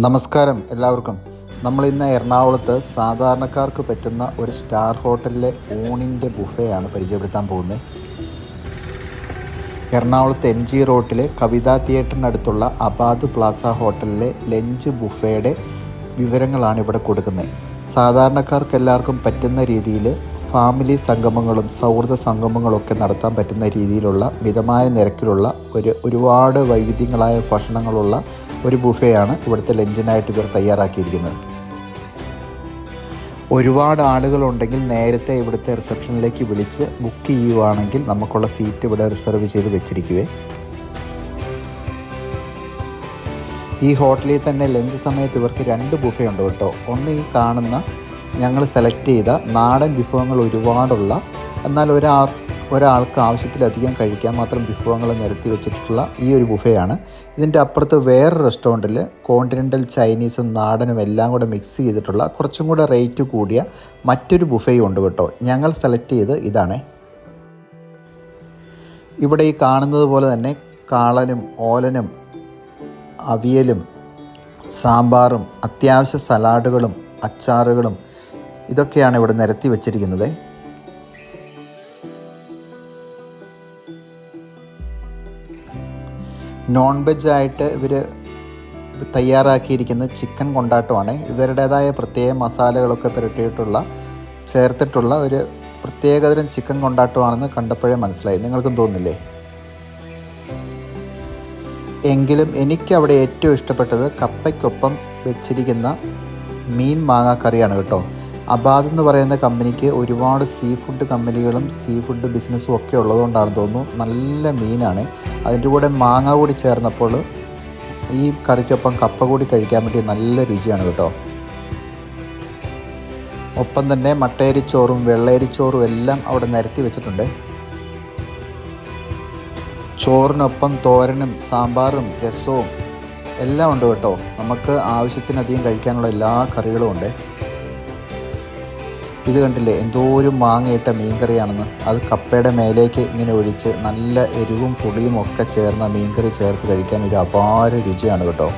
നമസ്കാരം എല്ലാവർക്കും. നമ്മളിന്ന് എറണാകുളത്ത് സാധാരണക്കാർക്ക് പറ്റുന്ന ഒരു സ്റ്റാർ ഹോട്ടലിലെ ഊണിൻ്റെ ബുഫയാണ് പരിചയപ്പെടുത്താൻ പോകുന്നത്. എറണാകുളത്ത് MG റോട്ടിലെ കവിതാ തിയേറ്ററിനടുത്തുള്ള അബാദ് പ്ലാസ ഹോട്ടലിലെ ലഞ്ച് ബുഫയുടെ വിവരങ്ങളാണ് ഇവിടെ കൊടുക്കുന്നത്. സാധാരണക്കാർക്ക് എല്ലാവർക്കും പറ്റുന്ന രീതിയിൽ ഫാമിലി സംഗമങ്ങളും സൗഹൃദ സംഗമങ്ങളൊക്കെ നടത്താൻ പറ്റുന്ന രീതിയിലുള്ള മിതമായ നിരക്കിലുള്ള ഒരുപാട് വൈവിധ്യങ്ങളായ ഭക്ഷണങ്ങളുള്ള ഒരു ബുഫയാണ് ഇവിടുത്തെ ലഞ്ചിനായിട്ട് ഇവർ തയ്യാറാക്കിയിരിക്കുന്നത്. ഒരുപാട് ആളുകളുണ്ടെങ്കിൽ നേരത്തെ ഇവിടുത്തെ റിസപ്ഷനിലേക്ക് വിളിച്ച് ബുക്ക് ചെയ്യുവാണെങ്കിൽ നമുക്കുള്ള സീറ്റ് ഇവിടെ റിസർവ് ചെയ്ത് വെച്ചിരിക്കുവേ. ഈ ഹോട്ടലിൽ തന്നെ ലഞ്ച് സമയത്ത് ഇവർക്ക് 2 ബുഫേ ഉണ്ട് കേട്ടോ. ഒന്ന് ഈ കാണുന്ന ഞങ്ങൾ സെലക്ട് ചെയ്ത നാടൻ വിഭവങ്ങൾ ഒരുപാടുള്ള, എന്നാൽ ഒരാൾക്ക് ആവശ്യത്തിലധികം കഴിക്കാൻ മാത്രം വിഭവങ്ങൾ നിരത്തി വെച്ചിട്ടുള്ള ഈ ഒരു ബുഫയാണ്. ഇതിൻ്റെ അപ്പുറത്ത് വേറൊരു റെസ്റ്റോറൻറ്റിൽ കോണ്ടിനെൻ്റൽ ചൈനീസും നാടനും എല്ലാം കൂടെ മിക്സ് ചെയ്തിട്ടുള്ള കുറച്ചും കൂടെ റേറ്റ് കൂടിയ മറ്റൊരു ബുഫയും ഉണ്ട് കേട്ടോ. ഞങ്ങൾ സെലക്ട് ചെയ്ത് ഇതാണ്. ഇവിടെ ഈ കാണുന്നത് പോലെ തന്നെ കാളനും ഓലനും അവിയലും സാമ്പാറും അത്യാവശ്യ സലാഡുകളും അച്ചാറുകളും ഇതൊക്കെയാണ് ഇവിടെ നിരത്തി വച്ചിരിക്കുന്നത്. നോൺ വെജ് ആയിട്ട് ഇവർ തയ്യാറാക്കിയിരിക്കുന്നത് ചിക്കൻ കൊണ്ടാട്ടമാണ്. ഇവരുടേതായ പ്രത്യേക മസാലകളൊക്കെ ചേർത്തിട്ടുള്ള ഒരു പ്രത്യേകതരം ചിക്കൻ കൊണ്ടാട്ടമാണെന്ന് കണ്ടപ്പോഴേ മനസ്സിലായി. നിങ്ങൾക്കും തോന്നില്ലേ? എങ്കിലും എനിക്കവിടെ ഏറ്റവും ഇഷ്ടപ്പെട്ടത് കപ്പയ്ക്കൊപ്പം വെച്ചിരിക്കുന്ന മീൻ മാങ്ങാക്കറിയാണ് കേട്ടോ. അബാദ് എന്ന് പറയുന്ന കമ്പനിക്ക് ഒരുപാട് സീ ഫുഡ് കമ്പനികളും സീ ഫുഡ് ബിസിനസ്സും ഒക്കെ ഉള്ളതുകൊണ്ടാണെന്ന് തോന്നുന്നു. നല്ല മീനാണ്. അതിൻ്റെ കൂടെ മാങ്ങ കൂടി ചേർന്നപ്പോൾ ഈ കറിക്കൊപ്പം കപ്പ കൂടി കഴിക്കാൻ വേണ്ടി നല്ല രുചിയാണ് കേട്ടോ. ഒപ്പം തന്നെ മട്ടയരിച്ചോറും വെള്ളയരിച്ചോറും എല്ലാം അവിടെ നിരത്തി വെച്ചിട്ടുണ്ട്. ചോറിനൊപ്പം തോരനും സാമ്പാറും രസവും എല്ലാം ഉണ്ട് കേട്ടോ. നമുക്ക് ആവശ്യത്തിനധികം കഴിക്കാനുള്ള എല്ലാ കറികളും ഉണ്ട്. ഇത് കണ്ടില്ലേ, എന്തോരം മാങ്ങയിട്ട മീൻകറിയാണെന്ന്. അത് കപ്പയുടെ മേലേക്ക് ഇങ്ങനെ ഒഴിച്ച് നല്ല എരിവും പുളിയും ഒക്കെ ചേർന്ന മീൻകറി ചേർത്ത് കഴിക്കാൻ ഒരു അപാര രുചിയാണ് കേട്ടോ.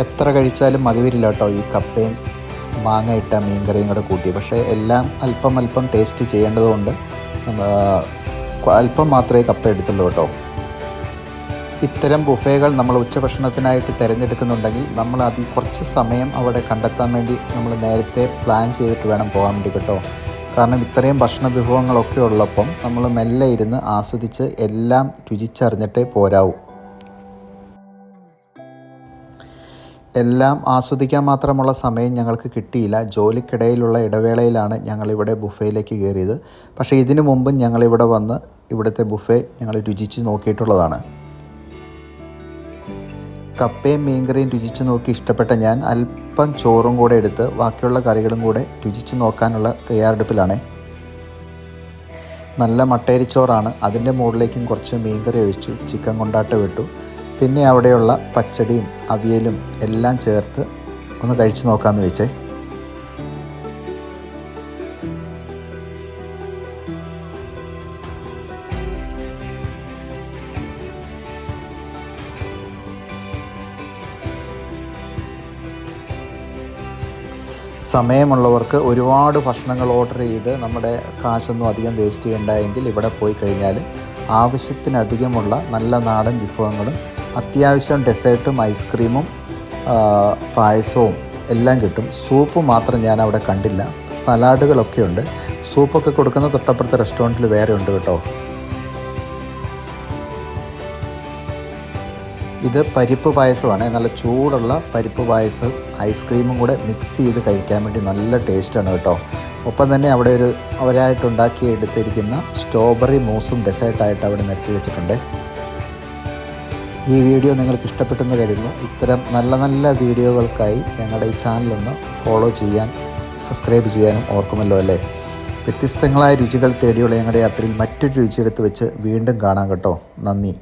എത്ര കഴിച്ചാലും മതി വരില്ല കേട്ടോ ഈ കപ്പയും മാങ്ങയിട്ട മീൻകറിയും കൂടെ കൂട്ടി. പക്ഷേ എല്ലാം അല്പം ടേസ്റ്റ് ചെയ്യേണ്ടതുകൊണ്ട് അല്പം മാത്രമേ കപ്പ എടുത്തുള്ളൂ കേട്ടോ. ഇത്തരം ബുഫേകൾ നമ്മൾ ഉച്ചഭക്ഷണത്തിനായിട്ട് തിരഞ്ഞെടുക്കുന്നുണ്ടെങ്കിൽ നമ്മൾ കുറച്ച് സമയം അവിടെ കണ്ടെത്താൻ വേണ്ടി നമ്മൾ നേരത്തെ പ്ലാൻ ചെയ്തിട്ട് വേണം പോകാൻ വേണ്ടി കേട്ടോ. കാരണം ഇത്രയും ഭക്ഷണ വിഭവങ്ങളൊക്കെ ഉള്ളപ്പം നമ്മൾ മെല്ലെ ഇരുന്ന് ആസ്വദിച്ച് എല്ലാം രുചിച്ചറിഞ്ഞിട്ടേ പോരാവൂ. എല്ലാം ആസ്വദിക്കാൻ മാത്രമുള്ള സമയം ഞങ്ങൾക്ക് കിട്ടിയില്ല. ജോലിക്കിടയിലുള്ള ഇടവേളയിലാണ് ഞങ്ങളിവിടെ ബുഫേയിലേക്ക് കയറിയത്. പക്ഷേ ഇതിനു മുമ്പും ഞങ്ങളിവിടെ വന്ന് ഇവിടുത്തെ ബുഫേ ഞങ്ങൾ രുചിച്ച് നോക്കിയിട്ടുള്ളതാണ്. കപ്പയും മീൻകറിയും രുചിച്ച് നോക്കി ഇഷ്ടപ്പെട്ട ഞാൻ അല്പം ചോറും കൂടെ എടുത്ത് ബാക്കിയുള്ള കറികളും കൂടെ രുചിച്ച് നോക്കാനുള്ള തയ്യാറെടുപ്പിലാണ്. നല്ല മട്ടയരിച്ചോറാണ്. അതിൻ്റെ മുകളിലേക്കും കുറച്ച് മീൻകറി ഒഴിച്ചു, ചിക്കൻ കൊണ്ടാട്ടം ഇട്ടു. പിന്നെ അവിടെയുള്ള പച്ചടിയും അവിയലും എല്ലാം ചേർത്ത് ഒന്ന് കഴിച്ച് നോക്കാമെന്ന് വെച്ചേ. സമയമുള്ളവർക്ക് ഒരുപാട് ഭക്ഷണങ്ങൾ ഓർഡർ ചെയ്ത് നമ്മുടെ കാശൊന്നും അധികം വേസ്റ്റ് ചെയ്യണ്ടെങ്കിൽ ഇവിടെ പോയി കഴിഞ്ഞാൽ ആവശ്യത്തിനധികമുള്ള നല്ല നാടൻ വിഭവങ്ങളും അത്യാവശ്യം ഡെസേർട്ടും ഐസ്ക്രീമും പായസവും എല്ലാം കിട്ടും. സൂപ്പ് മാത്രം ഞാൻ അവിടെ കണ്ടില്ല. സലാഡുകളൊക്കെ ഉണ്ട്. സൂപ്പൊക്കെ കൊടുക്കുന്ന തൊട്ടപ്പുറത്തെ റെസ്റ്റോറൻറ്റിൽ വേറെ ഉണ്ട് കേട്ടോ. ഇത് പരിപ്പ് പായസമാണ്. നല്ല ചൂടുള്ള പരിപ്പ് പായസം ഐസ്ക്രീമും കൂടെ മിക്സ് ചെയ്ത് കഴിക്കാൻ വേണ്ടി നല്ല ടേസ്റ്റാണ് കേട്ടോ. ഒപ്പം തന്നെ അവിടെ അവരായിട്ടുണ്ടാക്കി എടുത്തിരിക്കുന്ന സ്ട്രോബെറി മൂസും ഡെസേർട്ടായിട്ട് അവിടെ നിരത്തി വെച്ചിട്ടുണ്ട്. ഈ വീഡിയോ നിങ്ങൾക്ക് ഇഷ്ടപ്പെട്ടെന്ന് കരുതുന്നു. ഇത്തരം നല്ല നല്ല വീഡിയോകൾക്കായി ഞങ്ങളുടെ ഈ ചാനലൊന്ന് ഫോളോ ചെയ്യാൻ സബ്സ്ക്രൈബ് ചെയ്യാനും ഓർക്കുമല്ലോ അല്ലേ. വ്യത്യസ്തങ്ങളായ രുചികൾ തേടിയുള്ള ഞങ്ങളുടെ യാത്രയിൽ മറ്റൊരു രുചിയെടുത്ത് വെച്ച് വീണ്ടും കാണാം കേട്ടോ. നന്ദി.